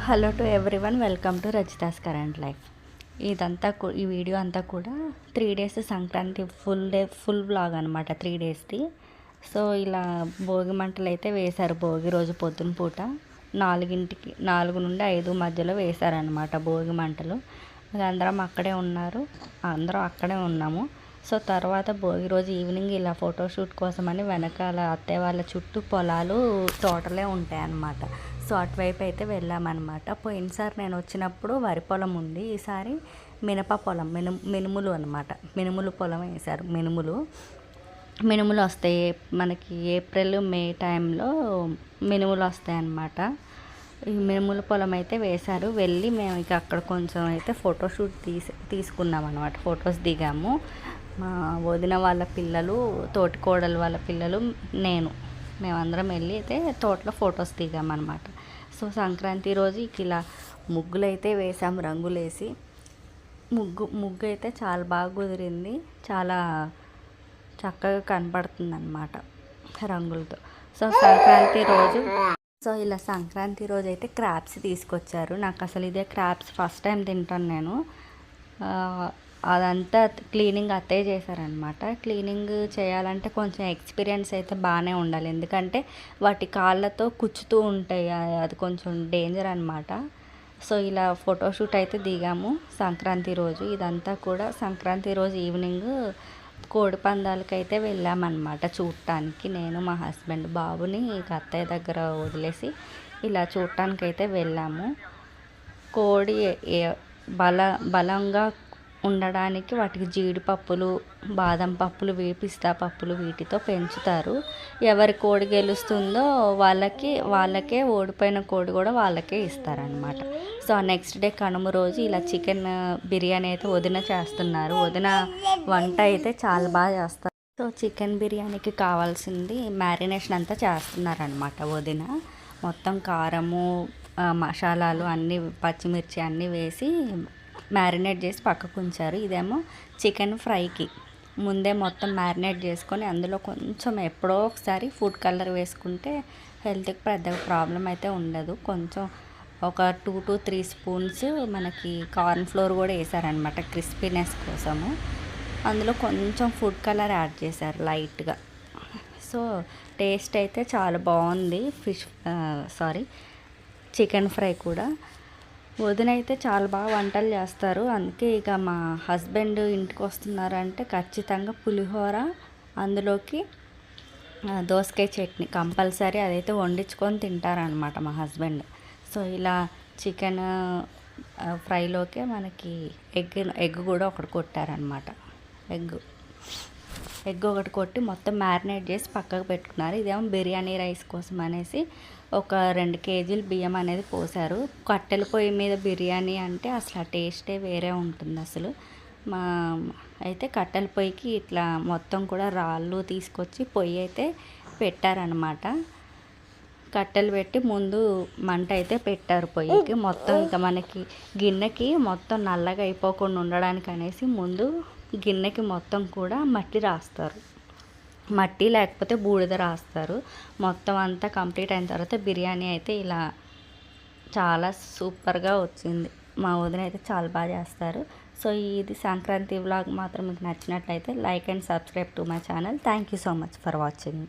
Hello to everyone, welcome to Rajitha's current life. ఈ video అంతా కూడా 3 డేస్ సంక్రాంతి ఫుల్ వ్లాగ్ అనమాట. 3 డేస్ది. సో ఇలా భోగి మంటలు అయితే వేశారు. భోగి రోజు పొద్దున పూట 4 నుండి 5 మధ్యలో వేశారనమాట భోగి మంటలు. అందరం అక్కడే ఉన్నాము. సో తర్వాత భోగి రోజు ఈవినింగ్ ఇలా ఫోటోషూట్ కోసమని వెనకాల అత్తయ్య వాళ్ళ చుట్టూ పొలాలు, తోటలే ఉంటాయి అన్నమాట. సో అటువైపు అయితే వెళ్ళామన్నమాట. పోయినసారి నేను వచ్చినప్పుడు వరి పొలం ఉంది, ఈసారి మినప పొలం, మినుములు అనమాట. మినుములు పొలం వేశారు. మినుములు వస్తాయి మనకి ఏప్రిల్ మే టైంలో మినుములు వస్తాయి అన్నమాట. ఈ మినుముల పొలం అయితే వేశారు. వెళ్ళి మేము ఇక అక్కడ కొంచెం అయితే ఫోటోషూట్ తీసుకున్నాం అనమాట. ఫొటోస్ దిగాము. మా వదిన వాళ్ళ పిల్లలు, తోటికోడలు వాళ్ళ పిల్లలు, మేమందరం వెళ్ళి అయితే తోటలో ఫొటోస్ దిగామన్నమాట. సో సంక్రాంతి రోజు ఇలా ముగ్గులు అయితే వేసాం, రంగులేసి. ముగ్గు అయితే చాలా బాగా కుదిరింది, చాలా చక్కగా కనపడుతుంది అన్నమాట రంగులతో. సో ఇలా సంక్రాంతి రోజు అయితే క్రాప్స్ తీసుకొచ్చారు. నాకు అసలు ఇదే క్రాప్స్ ఫస్ట్ టైం తింటాను నేను. అదంతా క్లీనింగ్ అత్తయ్య చేశారనమాట. క్లీనింగ్ చేయాలంటే కొంచెం ఎక్స్పీరియన్స్ అయితే బాగానే ఉండాలి, ఎందుకంటే వాటి కాళ్ళతో కుచ్చుతూ ఉంటాయి, అది కొంచెం డేంజర్ అనమాట. సో ఇలా ఫోటోషూట్ అయితే దిగాము సంక్రాంతి రోజు. ఇదంతా కూడా సంక్రాంతి రోజు ఈవినింగ్ కోడి పందాలకి అయితే వెళ్ళామన్నమాట చూడటానికి. నేను, మా హస్బెండ్, బాబుని ఇక అత్తయ్య దగ్గర వదిలేసి ఇలా చూడటానికి అయితే వెళ్ళాము. కోడి బలంగా ఉండడానికి వాటికి జీడిపప్పులు, బాదం పప్పులు, పిస్తా పప్పులు వీటితో పెంచుతారు. ఎవరి కోడి గెలుస్తుందో వాళ్ళకే ఓడిపోయిన కోడి కూడా వాళ్ళకే ఇస్తారనమాట. సో నెక్స్ట్ డే కనుమ రోజు ఇలా చికెన్ బిర్యానీ అయితే వదిన చేస్తున్నారు. వదిన వంట అయితే చాలా బాగా చేస్తారు. సో చికెన్ బిర్యానీకి కావాల్సింది మ్యారినేషన్ అంతా చేస్తున్నారనమాట వదిన. మొత్తం కారము, మసాలాలు అన్నీ, పచ్చిమిర్చి అన్నీ వేసి మ్యారినేట్ చేసి పక్కకు ఉంచారు. ఇదేమో చికెన్ ఫ్రైకి ముందే మొత్తం మ్యారినేట్ చేసుకొని అందులో కొంచెం ఎప్పుడో ఒకసారి ఫుడ్ కలర్ వేసుకుంటే హెల్త్కి పెద్దగా ప్రాబ్లం అయితే ఉండదు. కొంచెం ఒక 2 to 3 స్పూన్స్ మనకి కార్న్ ఫ్లోర్ కూడా వేసారనమాట క్రిస్పీనెస్ కోసము. అందులో కొంచెం ఫుడ్ కలర్ యాడ్ చేశారు లైట్గా. సో టేస్ట్ అయితే చాలా బాగుంది. చికెన్ ఫ్రై కూడా. వదిన అయితే చాలా బాగా వంటలు చేస్తారు. అందుకే ఇక మా హస్బెండ్ ఇంటికి వస్తున్నారంటే ఖచ్చితంగా పులిహోర, అందులోకి దోసకాయ చట్నీ కంపల్సరీ అదైతే వండించుకొని తింటారనమాట మా హస్బెండ్. సో ఇలా చికెన్ ఫ్రైలోకే మనకి ఎగ్ కూడా ఒకటి కొట్టారనమాట. ఎగ్ ఒకటి కొట్టి మొత్తం మ్యారినేట్ చేసి పక్కకు పెట్టుకున్నారు. ఇదేమో బిర్యానీ రైస్ కోసం అనేసి ఒక 2 కేజీలు బియ్యం అనేది పోసారు. కట్టెల పొయ్యి మీద బిర్యానీ అంటే అసలు ఆ టేస్టే వేరే ఉంటుంది అసలు. అయితే కట్టెల పొయ్యికి ఇట్లా మొత్తం కూడా రాళ్ళు తీసుకొచ్చి పొయ్యి అయితే పెట్టారనమాట. కట్టెలు పెట్టి ముందు మంట అయితే పెట్టారు పొయ్యికి. మొత్తం ఇక మనకి గిన్నెకి మొత్తం నల్లగా అయిపోకుండా ఉండడానికి అనేసి ముందు గిన్నెకి మొత్తం కూడా మట్టి రాస్తారు. మట్టి లేకపోతే బూడిద రాస్తారు. మొత్తం అంతా కంప్లీట్ అయిన తర్వాత బిర్యానీ అయితే ఇలా చాలా సూపర్గా వచ్చింది. మా వదిన అయితే చాలా బాగా చేస్తారు. సో ఇది సంక్రాంతి వ్లాగ్ మాత్రం మీకు నచ్చినట్లయితే like and subscribe to my channel. Thank you so much for watching.